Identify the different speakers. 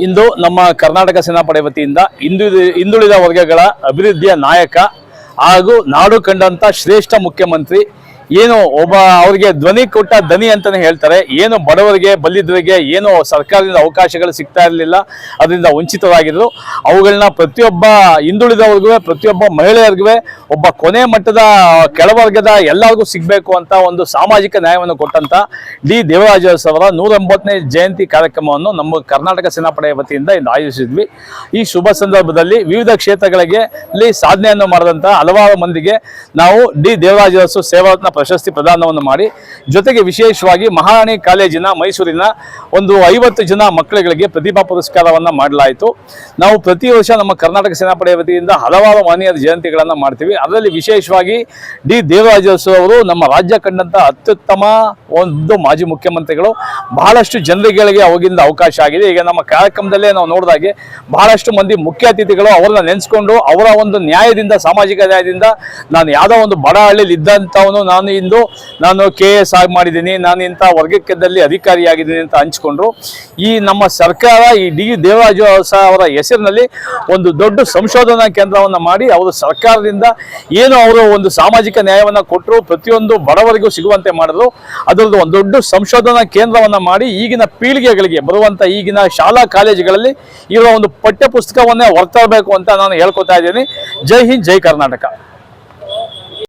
Speaker 1: ಇಂದು ನಮ್ಮ ಕರ್ನಾಟಕ ಸೇನಾಪಡೆ ವತಿಯಿಂದ ಹಿಂದುಳಿದ ವರ್ಗಗಳ ಅಭಿವೃದ್ಧಿಯ ನಾಯಕ ಹಾಗೂ ನಾಡು ಕಂಡಂತ ಶ್ರೇಷ್ಠ ಮುಖ್ಯಮಂತ್ರಿ ಏನು ಒಬ್ಬ ಅವರಿಗೆ ಧ್ವನಿ ಕೊಟ್ಟ ದನಿ ಅಂತಾನೆ ಹೇಳ್ತಾರೆ. ಏನು ಬಡವರಿಗೆ ಬಲ್ಲಿದರಿಗೆ ಏನು ಸರ್ಕಾರದಿಂದ ಅವಕಾಶಗಳು ಸಿಗ್ತಾ ಇರಲಿಲ್ಲ, ಅದರಿಂದ ವಂಚಿತರಾಗಿದ್ರು. ಅವುಗಳನ್ನ ಪ್ರತಿಯೊಬ್ಬ ಹಿಂದುಳಿದವ್ರಿಗೂ ಪ್ರತಿಯೊಬ್ಬ ಮಹಿಳೆಯರಿಗೂ ಒಬ್ಬ ಕೊನೆ ಮಟ್ಟದ ಕೆಳವರ್ಗದ ಎಲ್ಲರಿಗೂ ಸಿಗಬೇಕು ಅಂತ ಒಂದು ಸಾಮಾಜಿಕ ನ್ಯಾಯವನ್ನು ಕೊಟ್ಟಂತ ಡಿ ದೇವರಾಜ ಅರಸು ಅವರ 180ನೇ ಜಯಂತಿ ಕಾರ್ಯಕ್ರಮವನ್ನು ನಮ್ಮ ಕರ್ನಾಟಕ ಸೇನಾಪಡೆ ವತಿಯಿಂದ ಇಂದು ಆಯೋಜಿಸಿದ್ವಿ. ಈ ಶುಭ ಸಂದರ್ಭದಲ್ಲಿ ವಿವಿಧ ಕ್ಷೇತ್ರಗಳಿಗೆ ಸಾಧನೆಯನ್ನು ಮಾಡಿದಂಥ ಹಲವಾರು ಮಂದಿಗೆ ನಾವು ಡಿ ದೇವರಾಜ ಅರಸು ಸೇವಾರತ್ನ ಪ್ರಶಸ್ತಿ ಪ್ರದಾನವನ್ನು ಮಾಡಿ, ಜೊತೆಗೆ ವಿಶೇಷವಾಗಿ ಮಹಾರಾಣಿ ಕಾಲೇಜಿನ ಮೈಸೂರಿನ ಒಂದು 50 ಜನ ಮಕ್ಕಳುಗಳಿಗೆ ಪ್ರತಿಭಾ ಪುರಸ್ಕಾರವನ್ನು ಮಾಡಲಾಯಿತು. ನಾವು ಪ್ರತಿ ವರ್ಷ ನಮ್ಮ ಕರ್ನಾಟಕ ಸೇನಾಪಡೆ ವತಿಯಿಂದ ಹಲವಾರು ಮಾನ್ಯರ ಜಯಂತಿಗಳನ್ನು ಮಾಡ್ತೀವಿ. ಅದರಲ್ಲಿ ವಿಶೇಷವಾಗಿ ಡಿ ದೇವರಾಜ ಅರಸು ಅವರು ನಮ್ಮ ರಾಜ್ಯ ಕಂಡಂತ ಅತ್ಯುತ್ತಮ ಒಂದು ಮಾಜಿ ಮುಖ್ಯಮಂತ್ರಿಗಳು. ಬಹಳಷ್ಟು ಜನರಿಗೆ ಅವಾಗಿಂದ ಅವಕಾಶ ಆಗಿದೆ. ಈಗ ನಮ್ಮ ಕಾರ್ಯಕ್ರಮದಲ್ಲೇ ನಾವು ನೋಡಿದಾಗೆ ಬಹಳಷ್ಟು ಮಂದಿ ಮುಖ್ಯ ಅತಿಥಿಗಳು ಅವರನ್ನ ನೆನೆಸ್ಕೊಂಡು ಅವರ ಒಂದು ನ್ಯಾಯದಿಂದ, ಸಾಮಾಜಿಕ ನ್ಯಾಯದಿಂದ, ನಾನು ಯಾವುದೋ ಒಂದು ಬಡ ಹಳ್ಳಿಲಿ ಇದ್ದಂಥವನು ನಾನು KS ಆಗಿ ಮಾಡಿದ್ದೀನಿ, ನಾನು ಇಂಥ ವರ್ಗಕ್ಕೆದಲ್ಲಿ ಅಧಿಕಾರಿಯಾಗಿದ್ದೀನಿ ಅಂತ ಹಂಚ್ಕೊಂಡ್ರು. ಈ ನಮ್ಮ ಸರ್ಕಾರ ಈ ಡಿ ದೇವರಾಜ ಅರಸು ಅವರ ಹೆಸರಿನಲ್ಲಿ ಒಂದು ದೊಡ್ಡ ಸಂಶೋಧನಾ ಕೇಂದ್ರವನ್ನು ಮಾಡಿ ಅವರು ಸರ್ಕಾರದಿಂದ ಏನು ಅವರು ಒಂದು ಸಾಮಾಜಿಕ ನ್ಯಾಯವನ್ನು ಕೊಟ್ಟರು, ಪ್ರತಿಯೊಂದು ಬಡವರಿಗೂ ಸಿಗುವಂತೆ ಮಾಡಿದ್ರು. ಅದರದ್ದು ಒಂದು ದೊಡ್ಡ ಸಂಶೋಧನಾ ಕೇಂದ್ರವನ್ನು ಮಾಡಿ ಈಗಿನ ಪೀಳಿಗೆಗಳಿಗೆ ಬರುವಂಥ ಈಗಿನ ಶಾಲಾ ಕಾಲೇಜುಗಳಲ್ಲಿ ಇವರ ಒಂದು ಪಠ್ಯ ಪುಸ್ತಕವನ್ನೇ ಹೊರತರಬೇಕು ಅಂತ ನಾನು ಹೇಳ್ಕೊತಾ ಇದ್ದೀನಿ. ಜೈ ಹಿಂದ್, ಜೈ ಕರ್ನಾಟಕ.